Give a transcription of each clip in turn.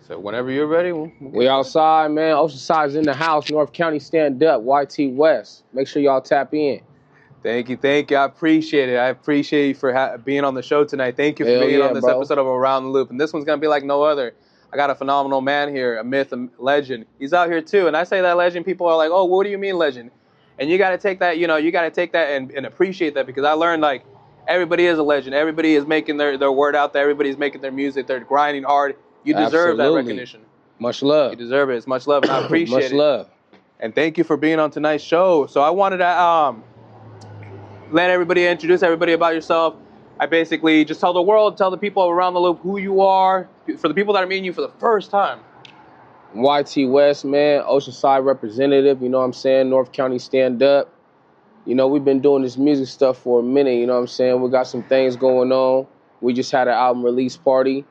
So whenever you're ready, we outside, man. Oceanside's in the house. North County, stand up. YT West. Make sure y'all tap in. Thank you. I appreciate it. I appreciate you for being on the show tonight. Thank you for being on this episode of Around the Loop. And this one's going to be like no other. I got a phenomenal man here, a myth, a legend. He's out here too. And I say that legend, people are like, oh, what do you mean legend? And you got to take that, and appreciate that, because I learned like everybody is a legend. Everybody is making their word out there. Everybody's making their music. They're grinding hard. You deserve that recognition. Much love. You deserve it. It's much love, and I appreciate it. Much love. And thank you for being on tonight's show. So I wanted to introduce everybody about yourself. I basically just tell the people around the loop who you are, for the people that are meeting you for the first time. YT West, man, Oceanside representative, you know what I'm saying? North County stand up. You know, we've been doing this music stuff for a minute, you know what I'm saying? We got some things going on. We just had an album release party.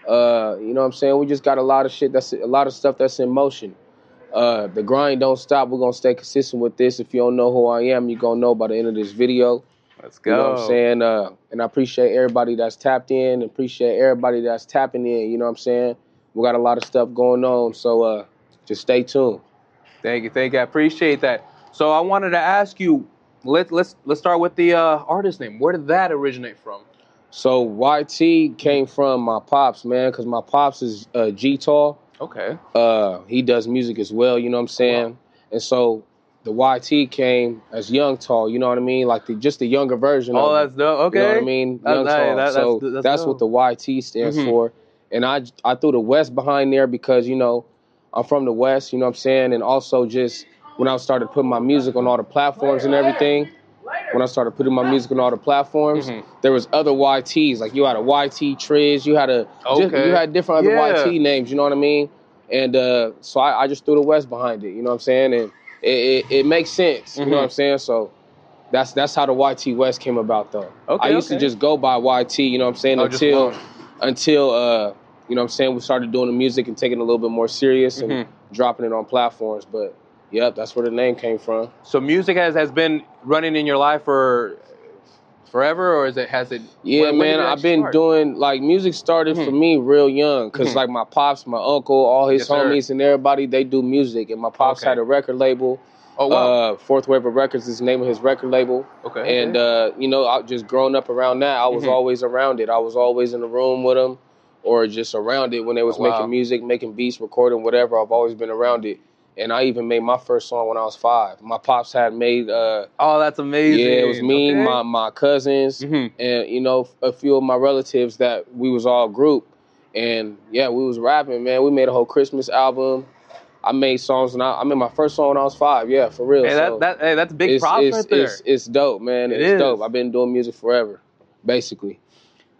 You know what I'm saying? We just got a lot of stuff that's in motion. The grind don't stop. We're going to stay consistent with this. If you don't know who I am, you're going to know by the end of this video. Let's go. You know what I'm saying? And I appreciate everybody that's tapped in. Appreciate everybody that's tapping in. You know what I'm saying? We got a lot of stuff going on. So just stay tuned. Thank you. I appreciate that. So I wanted to ask you, let's start with the artist name. Where did that originate from? So YT came from my pops, man, because my pops is G-Tall. Okay. He does music as well, you know what I'm saying? Wow. And so the YT came as Young Tall, you know what I mean? Like just the younger version of it. Oh, that's dope. Okay. You know what I mean? Young Tall. That's what the YT stands for. And I threw the West behind there because, you know, I'm from the West, you know what I'm saying? And also just when I started putting my music on all the platforms and everything, there was other YTs. Like you had a YT Triz, you had different other YT names, you know what I mean? And so I just threw the West behind it, you know what I'm saying? And it makes sense, you know what I'm saying? So that's how the YT West came about, though. I used to just go by YT, you know what I'm saying? Until you know what I'm saying, we started doing the music and taking it a little bit more serious and dropping it on platforms. But yep, that's where the name came from. So music has been running in your life for forever, or has it? Yeah, man, I've been doing, like, music started for me real young, because like my pops, my uncle, all his homies and everybody, they do music. And my pops had a record label. Oh, wow. Fourth Wave Records is the name of his record label. Okay. And, you know, I just growing up around that, I was always around it. I was always in the room with them or just around it when they was making music, making beats, recording, whatever. I've always been around it. And I even made my first song when I was 5. My pops had made... oh, that's amazing. Yeah, it was me, my cousins, and, you know, a few of my relatives that we was all grouped. And, yeah, we was rapping, man. We made a whole Christmas album. I made songs, and I made my first song when I was 5, yeah, for real. Hey, that's big props right there. It's dope, man. It's dope. I've been doing music forever, basically.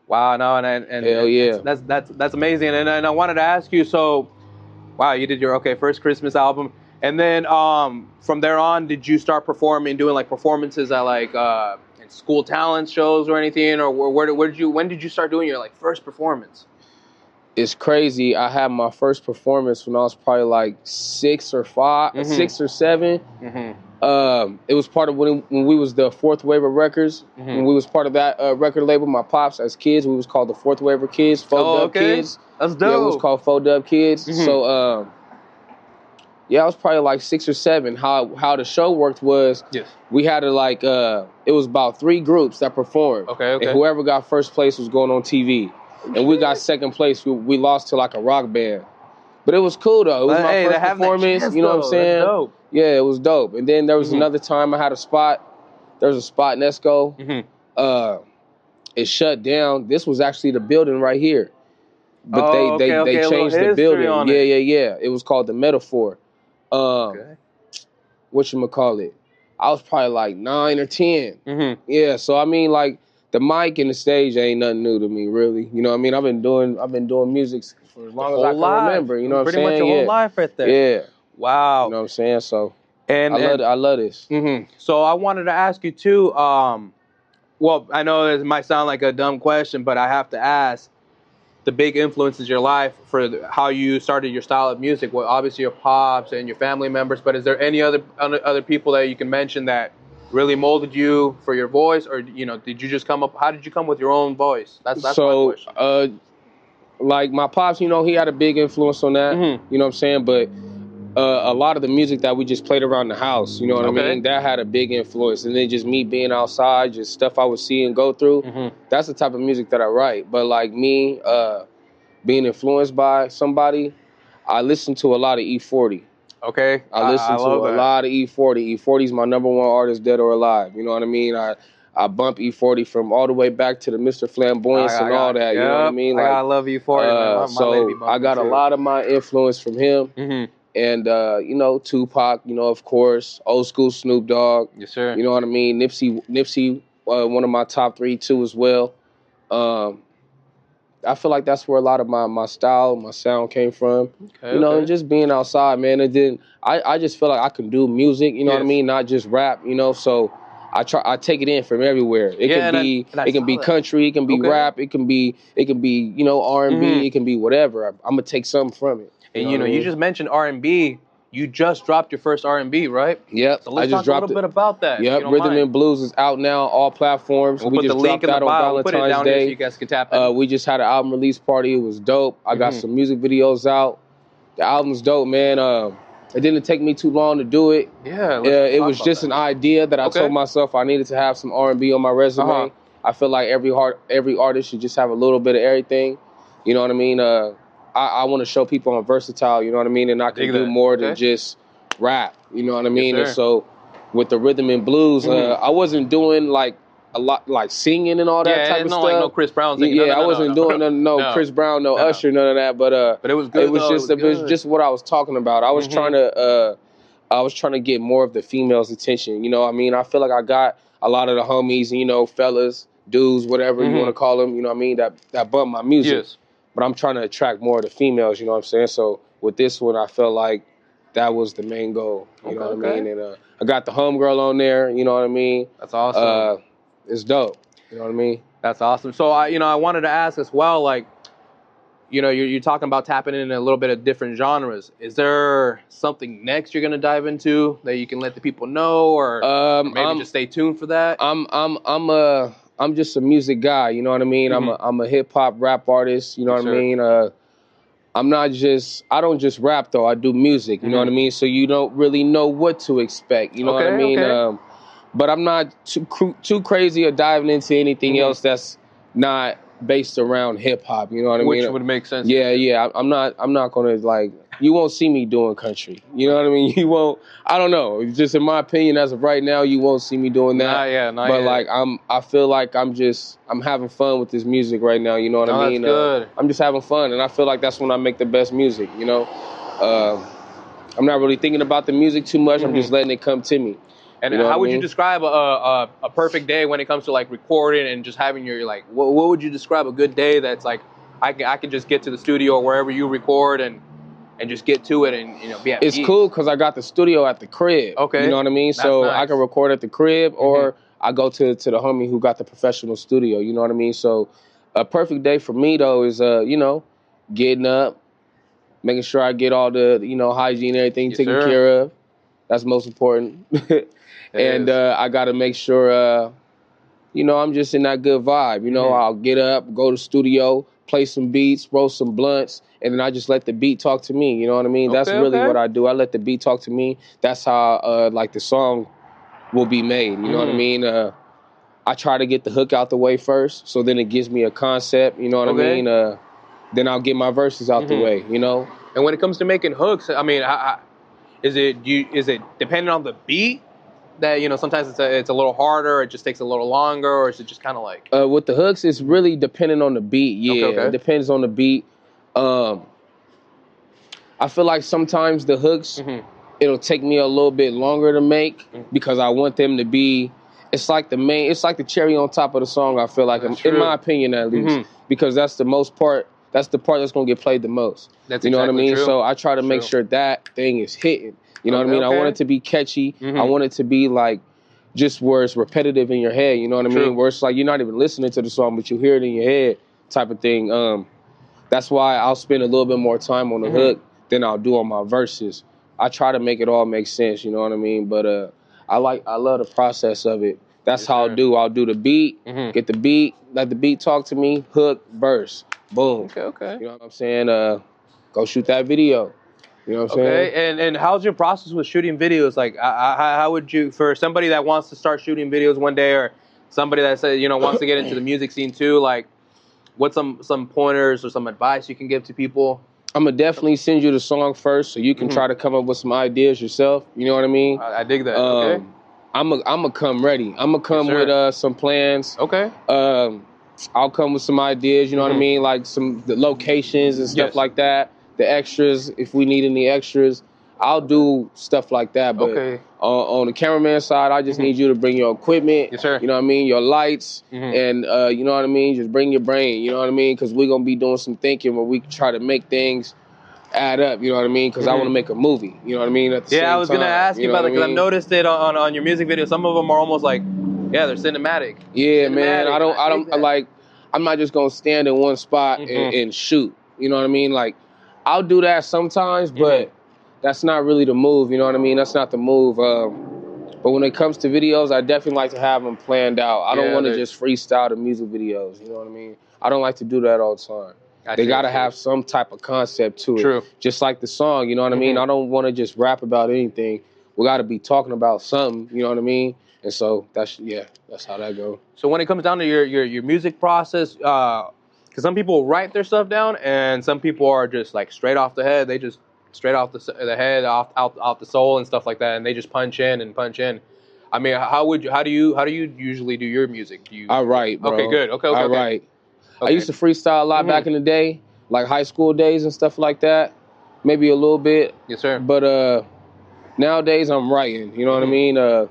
Wow, no, and hell yeah. That's amazing. And I wanted to ask you, so... Wow, you did your first Christmas album, and then from there on, did you start performing, doing like performances at like in school talent shows or anything, or when did you start doing your like first performance? It's crazy. I had my first performance when I was probably like 6 or 7. It was part of when we was the Fourth Wave Records. When we was part of that record label, my pops as kids, we was called the Fourth Wave Kids, Dub Kids. That's dope. Yeah, it was called Dub Kids. So, yeah, I was probably like 6 or 7. How the show worked was we had to like, it was about 3 groups that performed. And whoever got first place was going on TV. And we got second place. We lost to like a rock band. But it was cool, though. It was my first performance, you know what I'm saying? Dope. Yeah, it was dope. And then there was another time I had a spot. There was a spot in Esco. It shut down. This was actually the building right here. But they changed the building. Yeah. It was called the Metaphor. Whatchamacallit? I was probably like 9 or 10. Yeah, so I mean, like, the mic and the stage ain't nothing new to me, really. You know what I mean? I've been doing music for as long as I can remember. You know what I'm saying? Pretty much your whole life right there. Yeah. Wow. You know what I'm saying? So I love this. So I wanted to ask you too, well, I know it might sound like a dumb question, but I have to ask, the big influences in your life for how you started your style of music? Well, obviously your pops and your family members, but is there any other people that you can mention that really molded you for your voice, or, you know, did you just come up? How did you come with your own voice? That's my question. like my pops, you know, he had a big influence on that. You know what I'm saying? But a lot of the music that we just played around the house, you know what I mean? That had a big influence. And then just me being outside, just stuff I would see and go through, that's the type of music that I write. But like me being influenced by somebody, I listen to a lot of E40. Okay. I listen to a lot of E40. E40 is my number one artist, dead or alive. You know what I mean? I bump E40 from all the way back to the Mr. Flamboyance and all that. You know what I mean? Like, I love E40. Man. So lady I got a lot of my influence from him. And, you know, Tupac, you know, of course, old school Snoop Dogg. Yes, sir. You know what I mean? Nipsey, one of my top 3 too as well. I feel like that's where a lot of my style, my sound came from. You know, and just being outside, man. And then I just feel like I can do music, you know what I mean? Not just rap, you know, so I take it in from everywhere. It can be country, it can be rap, it can be, you know, R&B, it can be whatever. I'm gonna take something from it. And you know, you just mentioned R&B. You just dropped your first R&B, right? Yep. So let's talk a little bit about that. Yep. Rhythm and Blues is out now, all platforms. We'll put the link in the bio. We'll put it down here so you guys can tap in. We just had an album release party. It was dope. I got some music videos out. The album's dope, man. It didn't take me too long to do it. Yeah. It was just an idea that I told myself I needed to have some R&B on my resume. I feel like every artist should just have a little bit of everything. You know what I mean? I want to show people I'm versatile, you know what I mean? And I can do more than just rap, you know what I mean? And so with the rhythm and blues, I wasn't doing like a lot, like singing and all that type of stuff. Like no Chris Brown singing. I wasn't doing no Chris Brown, no Usher, none of that. But it was good. It was just what I was talking about. I was trying to get more of the females' attention. You know what I mean? I feel like I got a lot of the homies, you know, fellas, dudes, whatever you want to call them, you know what I mean, that bump my music. Yes. But I'm trying to attract more of the females, you know what I'm saying? So with this one, I felt like that was the main goal, you know what I mean? And I got the homegirl on there, you know what I mean? That's awesome. It's dope, you know what I mean? That's awesome. So I wanted to ask as well, like, you know, you're talking about tapping in a little bit of different genres. Is there something next you're gonna dive into that you can let the people know, or maybe just stay tuned for that? I'm just a music guy, you know what I mean? I'm a hip hop rap artist, you know what I mean? I don't just rap though, I do music, you know what I mean? So you don't really know what to expect, you know what I mean? But I'm not too crazy or diving into anything else that's not based around hip hop, you know what I mean? Which would make sense. Yeah. I'm not gonna, like, you won't see me doing country. You know what I mean? You won't. I don't know. Just in my opinion, as of right now, you won't see me doing that. Not but yet. Like I feel like I'm having fun with this music right now. You know what I mean? That's good. I'm just having fun, and I feel like that's when I make the best music. You know, I'm not really thinking about the music too much. I'm just letting it come to me. And how would you describe a perfect day when it comes to like recording and just having your, like, what would you describe a good day that's like I can just get to the studio or wherever you record and just get to it and, you know, be at peace? It's cool because I got the studio at the crib. Okay. You know what I mean? That's so nice. I can record at the crib or I go to the homie who got the professional studio. You know what I mean? So a perfect day for me though is you know, getting up, making sure I get all the, you know, hygiene and everything taken care of. That's most important. And I got to make sure, you know, I'm just in that good vibe. You know, I'll get up, go to the studio, play some beats, roll some blunts, and then I just let the beat talk to me. You know what I mean? That's really what I do. I let the beat talk to me. That's how, like, the song will be made. You know what I mean? I try to get the hook out the way first, so then it gives me a concept. You know what I mean? Then I'll get my verses out the way, you know? And when it comes to making hooks, I mean, is it dependent on the beat? That, you know, sometimes it's a little harder, it just takes a little longer, or is it just kind of like... With the hooks, it's really dependent on the beat, It depends on the beat. I feel like sometimes the hooks, it'll take me a little bit longer to make because I want them to be... It's like the cherry on top of the song, I feel like, in my opinion at least, because that's the most part, that's the part that's going to get played the most. That's you know what I mean? True. So I try to make sure that thing is hitting. You know what I mean? I want it to be catchy. I want it to be like just where it's repetitive in your head. You know what I mean? Where it's like you're not even listening to the song, but you hear it in your head type of thing. That's why I'll spend a little bit more time on the hook than I'll do on my verses. I try to make it all make sense. You know what I mean? But I love the process of it. That's how I'll do. I'll do the beat, get the beat, let the beat talk to me, hook, verse. Boom. Okay. You know what I'm saying? Go shoot that video. You know what I'm saying? Okay, and how's your process with shooting videos? Like, how would you, for somebody that wants to start shooting videos one day, or somebody that says, wants to get into the music scene too, like, what's some pointers or some advice you can give to people? I'm going to definitely send you the song first so you can try to come up with some ideas yourself. You know what I mean? I dig that. Okay. I'm gonna come ready. I'm going to come with some plans. Okay. I'll come with some ideas, you know what I mean? Like the locations and stuff like that. The extras, if we need any extras, I'll do stuff like that. But on the cameraman side, I just need you to bring your equipment. Yes, sir. You know what I mean? Your lights. And you know what I mean? Just bring your brain. You know what I mean? Because we're going to be doing some thinking where we try to make things add up. You know what I mean? Because I want to make a movie. You know what I mean? At the same I was going to ask you about it because I've noticed it on your music videos. Some of them are almost like, they're cinematic. Yeah, man. I don't like, I'm not just going to stand in one spot and shoot. You know what I mean? Like, I'll do that sometimes, but that's not really the move. You know what I mean? That's not the move. But when it comes to videos, I definitely like to have them planned out. I don't want to just freestyle the music videos. You know what I mean? I don't like to do that all the time. They got to have some type of concept to it. True. Just like the song, you know what I mean? I don't want to just rap about anything. We got to be talking about something, you know what I mean? And so that's how that goes. So when it comes down to your music process, because some people write their stuff down, and some people are just like straight off the head. They just straight off the head, out the soul and stuff like that, and they just punch in. I mean, how do you usually do your music? I write, bro. Okay, good. Okay. I write. I used to freestyle a lot back in the day, like high school days and stuff like that. Maybe a little bit. Yes, sir. But nowadays I'm writing. You know what I mean?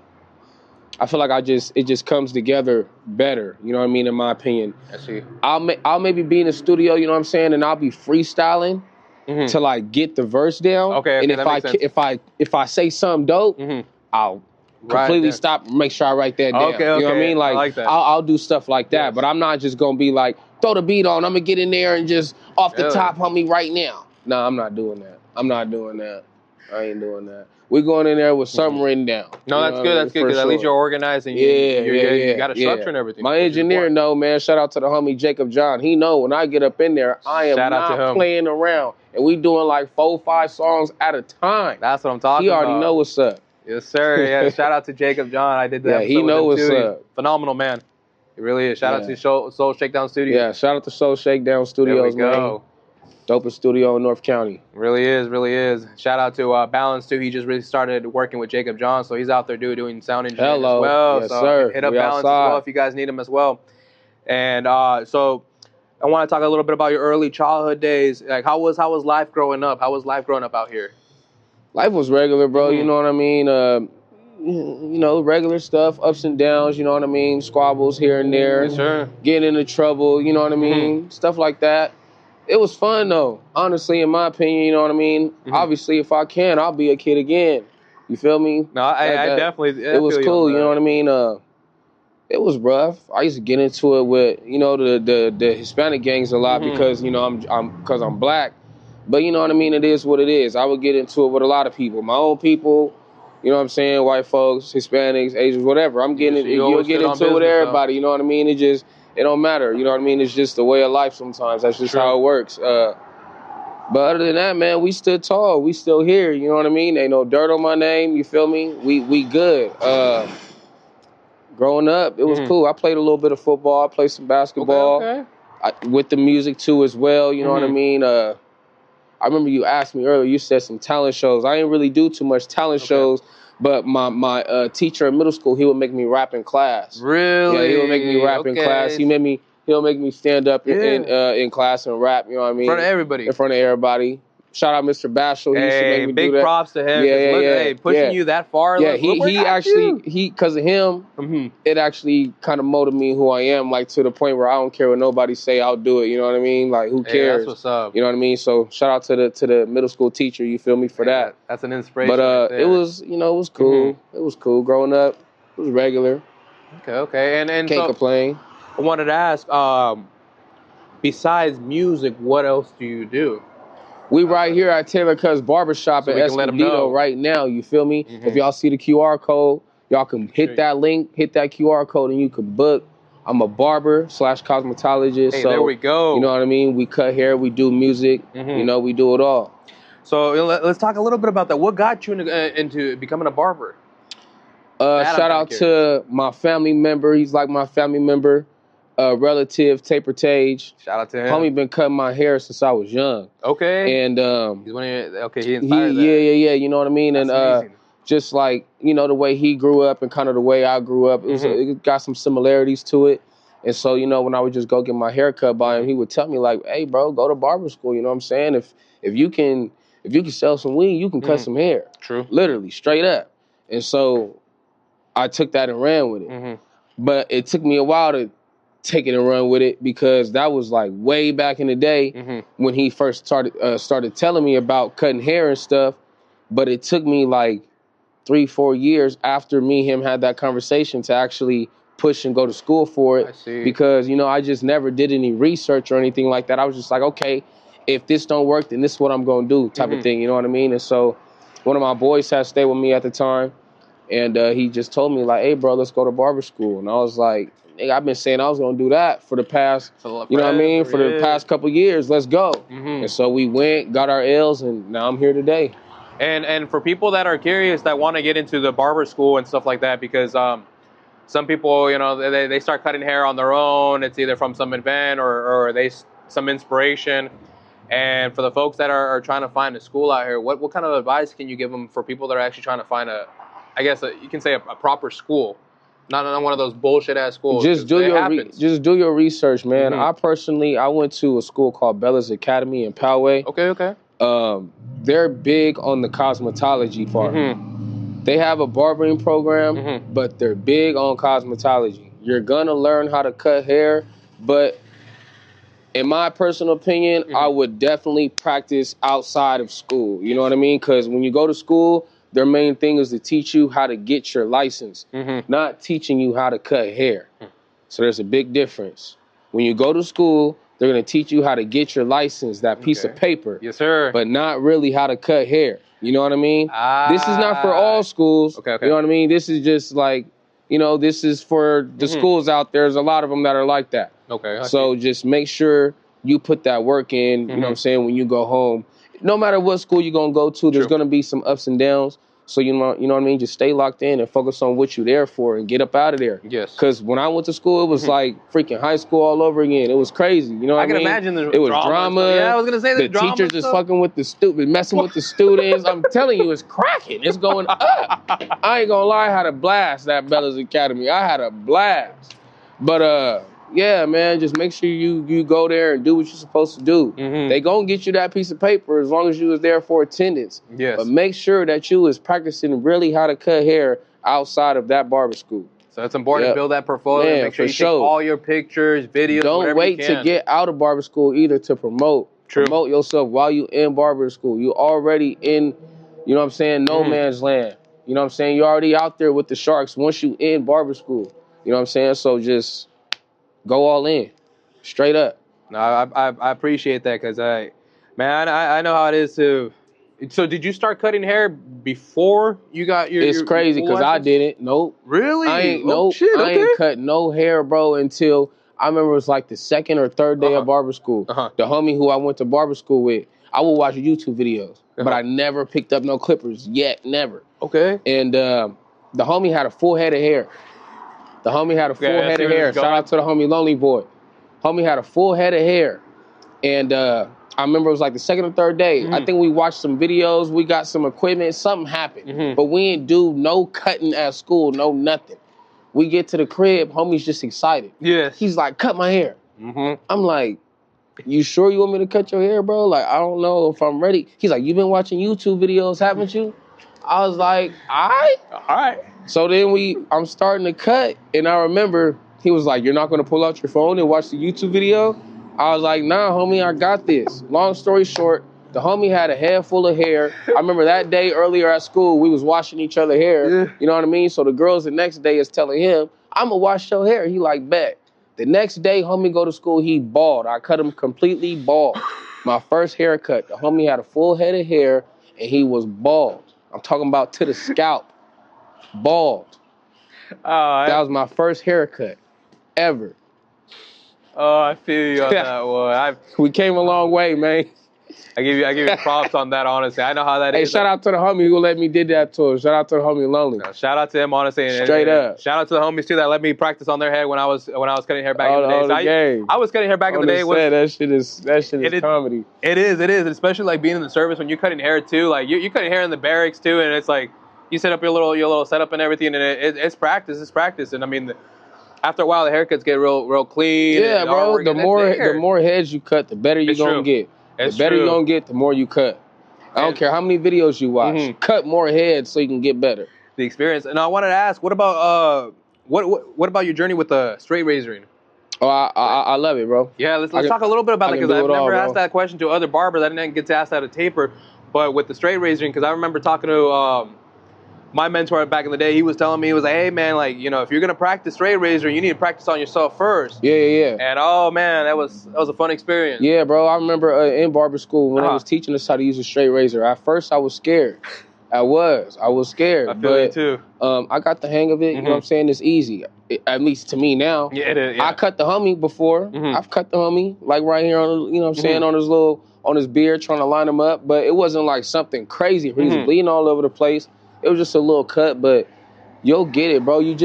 I feel like it just comes together better, you know what I mean, in my opinion. I see. I'll maybe be in the studio, you know what I'm saying, and I'll be freestyling to like get the verse down. Okay, and if I say something dope, I'll completely stop and make sure I write that down. Okay. You know what I mean? Like that. I'll do stuff like that, but I'm not just gonna be like, throw the beat on, I'm gonna get in there and just off the top, homie, right now. No, I'm not doing that. I ain't doing that. We're going in there with something written down. No, that's good. That's good because at least you're organized and you got a structure and everything. My engineer know, man. Shout out to the homie Jacob John. He know when I get up in there, I am not playing around. And we doing like 4-5 songs at a time. That's what I'm talking about. He already know what's up. Yes, sir. Yeah, shout out to Jacob John. I did that. Yeah, he know what's up. Phenomenal man. He really is. Shout out to Soul Shakedown Studios. Yeah, shout out to Soul Shakedown Studios, there we go. Man. Dopest studio in North County. Really is. Shout out to Balance too. He just really started working with Jacob John, so he's out there doing sound engineering as well. Yes, so sir. Hit up Balance as well if you guys need him as well. And so I want to talk a little bit about your early childhood days. Like how was life growing up? How was life growing up out here? Life was regular, bro. You know what I mean? You know, regular stuff, ups and downs, you know what I mean? Squabbles here and there. Yes, sir. Getting into trouble, you know what I mean? Stuff like that. It was fun, though. Honestly, in my opinion, you know what I mean? Obviously, if I can, I'll be a kid again. You feel me? No, I definitely. It was cool, you know what I mean? It was rough. I used to get into it with, you know, the Hispanic gangs a lot because, you know, I'm black. But you know what I mean? It is what it is. I would get into it with a lot of people. My own people, you know what I'm saying? White folks, Hispanics, Asians, whatever. You'll get into it with everybody, you know what I mean? It don't matter, you know what I mean? It's just the way of life sometimes. That's just how it works. But other than that, man, we stood tall. We still here, you know what I mean? Ain't no dirt on my name, you feel me? We good. Growing up, it was cool. I played a little bit of football. I played some basketball. Okay. With the music, too, as well, you know what I mean? I remember you asked me earlier, you said some talent shows. I didn't really do too much talent shows. But my teacher in middle school, he would make me rap in class. Really? Yeah, he would make me rap in class. He'll make me stand up in class and rap. You know what I mean? In front of everybody. In front of everybody. Shout out Mr. Bashel. He used to make me do that. Big props to him. Yeah. Pushing you that far. Yeah, because of him, it actually kind of molded me who I am, like to the point where I don't care what nobody say, I'll do it. You know what I mean? Like, who cares? That's what's up. You know what I mean? So shout out to the middle school teacher. You feel me for that? That's an inspiration. But it was, you know, it was cool. It was cool. Growing up, it was regular. Okay. And can't complain. I wanted to ask, besides music, what else do you do? We right here at Taylor Cuz Barbershop at Escondido right now, you feel me? If y'all see the QR code, y'all can hit that link, hit that QR code, and you can book. I'm a barber / cosmetologist. Hey, so there we go. You know what I mean? We cut hair, we do music, you know, we do it all. So let's talk a little bit about that. What got you into becoming a barber? Shout out to my family member. He's like my family member, relative, Taper Tage. Shout out to him. Homie been cutting my hair since I was young. Okay. And he's one of your, okay, he inspired that. Yeah. You know what I mean? That's and amazing. Just like, you know, the way he grew up and kind of the way I grew up, it got some similarities to it. And so, you know, when I would just go get my hair cut by him, he would tell me like, hey, bro, go to barber school. You know what I'm saying? If you can sell some weed, you can cut some hair. True. Literally, straight up. And so I took that and ran with it. But it took me a while to take it and run with it because that was like way back in the day when he first started telling me about cutting hair and stuff. But it took me like 3-4 years after me and him had that conversation to actually push and go to school for it. I see. Because, you know, I just never did any research or anything like that. I was just like, okay, if this don't work, then this is what I'm going to do type of thing. You know what I mean? And so one of my boys had stayed with me at the time. And he just told me like, hey, bro, let's go to barber school. And I was like, nigga, I've been saying I was going to do that for the past, you know what I mean? For the past couple years, let's go. And so we went, got our L's, and now I'm here today. And for people that are curious that want to get into the barber school and stuff like that, because some people, you know, they start cutting hair on their own. It's either from some event or some inspiration. And for the folks that are trying to find a school out here, what kind of advice can you give them for people that are actually trying to find you can say a proper school, not one of those bullshit ass schools. Just do your research, man. I went to a school called Bella's Academy in Poway. Okay. They're big on the cosmetology part. They have a barbering program, but they're big on cosmetology. You're gonna learn how to cut hair, but in my personal opinion, I would definitely practice outside of school. You know what I mean? Because when you go to school, their main thing is to teach you how to get your license, not teaching you how to cut hair. So there's a big difference. When you go to school, they're going to teach you how to get your license, that piece of paper. Yes, sir. But not really how to cut hair. You know what I mean? This is not for all schools. Okay. You know what I mean? This is just like, you know, this is for the schools out there. There's a lot of them that are like that. Okay. So just make sure you put that work in, you know what I'm saying, when you go home. No matter what school you're going to go to, there's going to be some ups and downs. So, you know what I mean? Just stay locked in and focus on what you're there for and get up out of there. Yes. Because when I went to school, it was like freaking high school all over again. It was crazy. You know what I mean? I can imagine it was drama. Yeah, I was going to say the teachers just fucking with the students, messing with the students. I'm telling you, it's cracking. It's going up. I ain't going to lie, I had a blast at Bella's Academy. I had a blast. But, yeah, man, just make sure you go there and do what you're supposed to do. They gonna get you that piece of paper as long as you was there for attendance. Yes. But make sure that you was practicing really how to cut hair outside of that barber school. So it's important to build that portfolio. Man, make sure you take all your pictures, videos, Don't wait to get out of barber school either to promote. Promote yourself while you in barber school. You already in, you know what I'm saying, no man's land. You know what I'm saying? You're already out there with the sharks once you in barber school. You know what I'm saying? So just go all in, straight up. No, I appreciate that because I know how it is to. So did you start cutting hair before you got your? It's crazy because I didn't. Nope. Really? I ain't. Nope. Shit, I ain't cut no hair, bro, until I remember it was like the second or third day of barber school. The homie who I went to barber school with, I would watch YouTube videos, but I never picked up no clippers yet, never. Okay. And the homie had a full head of hair. The homie had a full head of hair. Shout out to the homie Lonely Boy. Homie had a full head of hair. And I remember it was like the second or third day. I think we watched some videos. We got some equipment. Something happened. But we didn't do no cutting at school, no nothing. We get to the crib. Homie's just excited. Yes. He's like, cut my hair. I'm like, you sure you want me to cut your hair, bro? Like, I don't know if I'm ready. He's like, you've been watching YouTube videos, haven't you? I was like, all right. So then I'm starting to cut, and I remember he was like, you're not going to pull out your phone and watch the YouTube video? I was like, nah, homie, I got this. Long story short, the homie had a head full of hair. I remember that day earlier at school, we was washing each other's hair. You know what I mean? So the girls the next day is telling him, I'm going to wash your hair. He like, bet. The next day, homie go to school, he bald. I cut him completely bald. My first haircut, the homie had a full head of hair, and he was bald. I'm talking about to the scalp. Bald. That was my first haircut. ever. Oh, I feel you on that one. We came a long way, man. I give you props on that, honestly. I know how that is. Hey, shout out to the homie who let me did that to him. Shout out to the homie Lonely. Shout out to him, honestly. Straight up. Shout out to the homies too that let me practice on their head when I was cutting hair back in the day. I was cutting hair back in the day. That shit is comedy. It is, especially like being in the service when you're cutting hair too. Like you're cutting hair in the barracks too, and it's like you set up your little setup and everything, and it's practice. It's practice, and I mean. After a while, the haircuts get real clean. Yeah, bro. The more heads you cut, the better you're gonna get. The better you're gonna get, the more you cut. I don't care how many videos you watch. Cut more heads so you can get better. The experience. And I wanted to ask, what about what about your journey with the straight razoring? Oh, I love it, bro. Yeah, let's talk a little bit about that because I've never asked that question to other barbers. I didn't get to ask that to Taper, but with the straight razoring, because I remember talking to my mentor back in the day. He was telling me, he was like, hey man, like, you know, if you're gonna practice straight razor, you need to practice on yourself first. Yeah. And oh man, that was a fun experience. Yeah, bro. I remember in barber school when I was teaching us how to use a straight razor. At first, I was scared. I was scared. I feel you too. I got the hang of it. You know what I'm saying? It's easy, at least to me now. Yeah, it is. Yeah. I cut the homie before. I've cut the homie like right here on, you know what I'm saying, on his beard, trying to line him up. But it wasn't like something crazy. He was bleeding all over the place. It was just a little cut, but you'll get it, bro. You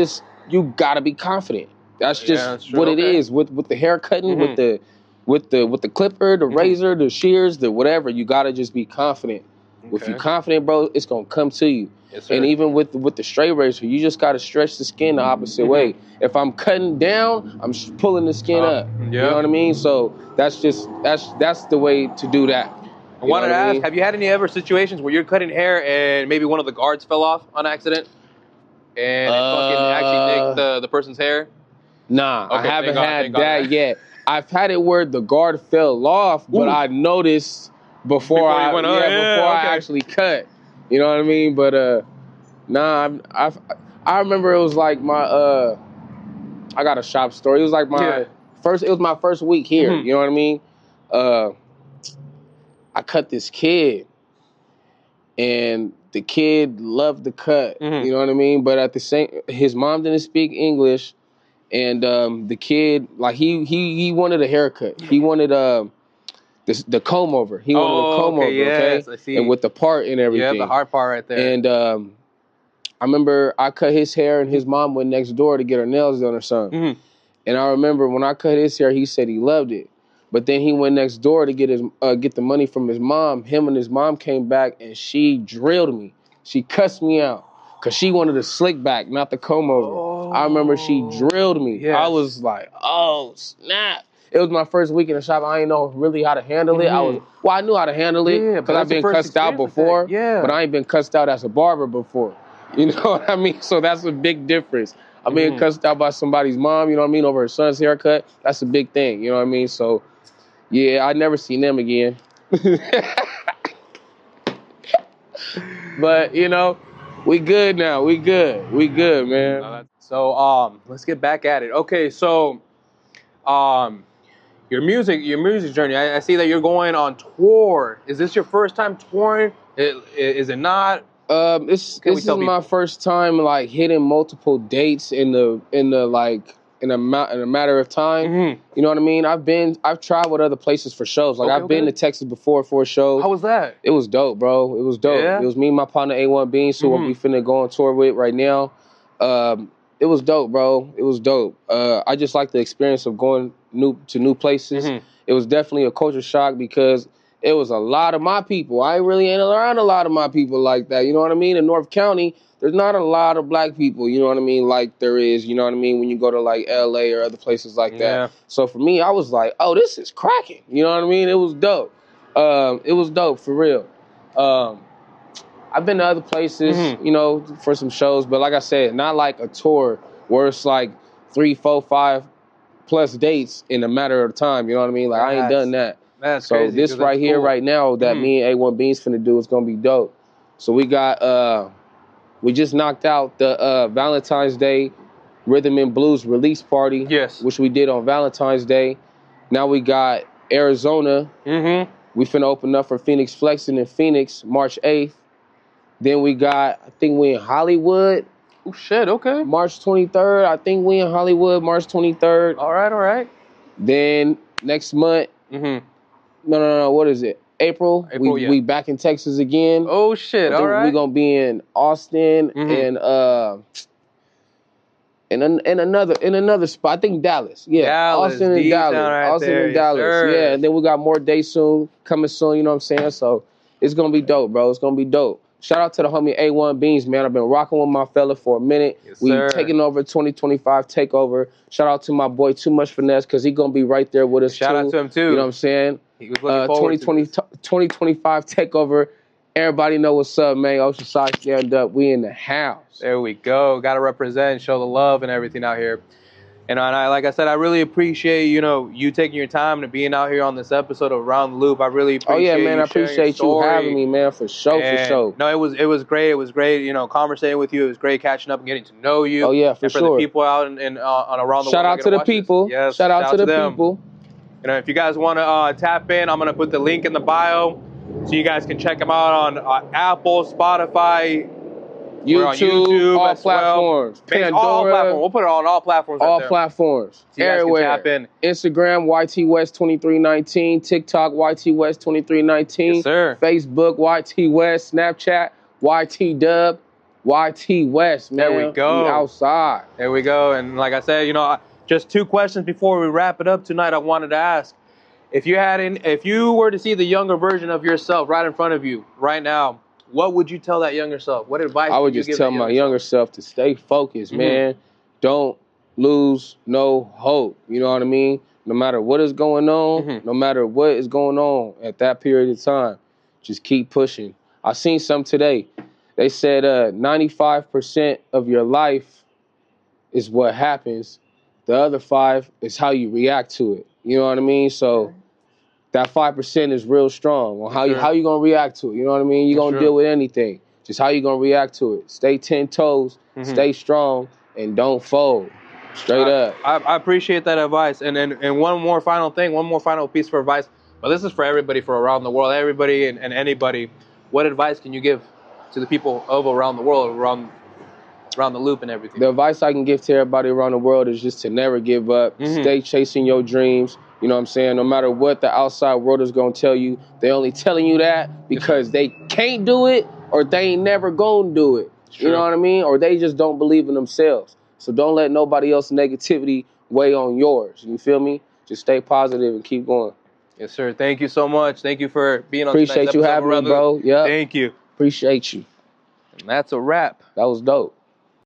gotta be confident. That's just what it is with the hair cutting, with the clipper, the razor, the shears, the whatever. You gotta just be confident. Okay. If you're confident, bro, it's gonna come to you. Yes, and even with the straight razor, you just gotta stretch the skin the opposite way. If I'm cutting down, I'm pulling the skin up. You know what I mean? So that's the way to do that. I wanted to ask, have you had any ever situations where you're cutting hair and maybe one of the guards fell off on accident and it fucking actually nicked the person's hair? Nah, okay, I haven't had that yet. I've had it where the guard fell off, but I noticed before I actually cut. You know what I mean? But nah, I remember it was like my I got a shop story. It was like my first week here. You know what I mean? I cut this kid, and the kid loved the cut. You know what I mean? But at the same, his mom didn't speak English, and the kid, like he wanted a haircut. He wanted the comb over. He wanted a comb over. Yes, I see. And with the part and everything. Yeah, the hard part right there. And I remember I cut his hair, and his mom went next door to get her nails done or something. And I remember when I cut his hair, he said he loved it. But then he went next door to get the money from his mom. Him and his mom came back, and she drilled me. She cussed me out because she wanted a slick back, not the comb over. I remember she drilled me. Yes. I was like, oh, snap. It was my first week in the shop. I didn't know really how to handle it. I knew how to handle it because I've been cussed out before, but I ain't been cussed out as a barber before. You know what I mean? So that's a big difference. I'm being cussed out by somebody's mom, you know what I mean, over her son's haircut. That's a big thing, you know what I mean? So, yeah, I never seen them again. But, you know, we good now. We good, man. So, let's get back at it. Okay, so, your music journey. I see that you're going on tour. Is this your first time touring? Is it not? This is my first time like hitting multiple dates in a matter of time. You know what I mean? I've traveled other places for shows. Like I've been to Texas before for a show. How was that? It was dope, bro. It was dope. Yeah? It was me and my partner A1 Beans, who we finna go on tour with right now. It was dope, bro. It was dope. I just like the experience of going to new places. It was definitely a culture shock because it was a lot of my people. I ain't around a lot of my people like that. You know what I mean? In North County, there's not a lot of black people, you know what I mean, like there is, you know what I mean, when you go to like LA or other places like that. Yeah. So for me, I was like, oh, this is cracking. You know what I mean? It was dope. It was dope for real. I've been to other places, you know, for some shows, but like I said, not like a tour where it's like 3, 4, 5 plus dates in a matter of time. You know what I mean? Like I ain't done that. That's so crazy, this right here, right now, that me and A1 Beans finna do is gonna be dope. So we got we just knocked out the Valentine's Day Rhythm and Blues release party, which we did on Valentine's Day. Now we got Arizona. We finna open up for Phoenix Flexing in Phoenix March 8th. Then we got, I think we in Hollywood Oh, shit, okay. March 23rd. I think we in Hollywood, March 23rd. All right. Then next month. No. What is it? April. We back in Texas again. Oh, shit, all right. We're going to be in Austin and another spot. I think Dallas. Yeah, Dallas, Austin and Dallas. Right Austin there. and Dallas. Sure. Yeah, and then we got more days coming soon, you know what I'm saying? So it's going to be dope, bro. It's going to be dope. Shout out to the homie A1 Beans, man. I've been rocking with my fella for a minute. Yes, we taking over 2025 takeover. Shout out to my boy Too Much Finesse, because he going to be right there with us, Shout out to him, too. You know what I'm saying? He was looking forward to this. 2025 takeover. Everybody know what's up, man. Oceanside Stand Up. We in the house. There we go. Got to represent, show the love and everything out here. And like I said, I really appreciate, you taking your time and being out here on this episode of Around the Loop. I really appreciate man. I appreciate you having me, man, for sure. No, it was great. It was great, conversating with you. It was great catching up and getting to know you. Oh, yeah, for sure. For the people out on Around the Shout World. out to the people. Yes, shout out to the people. If you guys want to tap in, I'm going to put the link in the bio so you guys can check them out on Apple, Spotify, YouTube, all platforms. Pandora, all platforms. We'll put it on all platforms. All platforms. So everywhere. Tap in. Instagram, YT West 2319. TikTok, YT West 2319. Yes, sir. Facebook, YT West. Snapchat, YT Dub. YT West, man. There we go. We outside. There we go. And like I said, just 2 questions before we wrap it up tonight. I wanted to ask, if you were to see the younger version of yourself right in front of you right now, what would you tell that younger self? What advice I would you just give tell my younger self to stay focused, man. Don't lose no hope. You know what I mean? No matter what is going on, no matter what is going on at that period of time, just keep pushing. I seen some today. They said 95% of your life is what happens. The other 5 is how you react to it. You know what I mean? So that 5% is real strong. Well, how you gonna react to it? You know what I mean? You're gonna deal with anything. Just how you gonna react to it. Stay 10 toes, stay strong, and don't fold. Straight up. I appreciate that advice. And one more final thing, one more final piece of advice. But this is for everybody, for around the world, everybody and anybody. What advice can you give to the people of around the world, around the loop and everything? The advice I can give to everybody around the world is just to never give up. Stay chasing your dreams. You know what I'm saying? No matter what the outside world is going to tell you, they're only telling you that because they can't do it or they ain't never going to do it. Sure. You know what I mean? Or they just don't believe in themselves. So don't let nobody else's negativity weigh on yours. You feel me? Just stay positive and keep going. Yes, sir. Thank you so much. Thank you for being on Appreciate you having me, bro. Yeah. Thank you. Appreciate you. And that's a wrap. That was dope.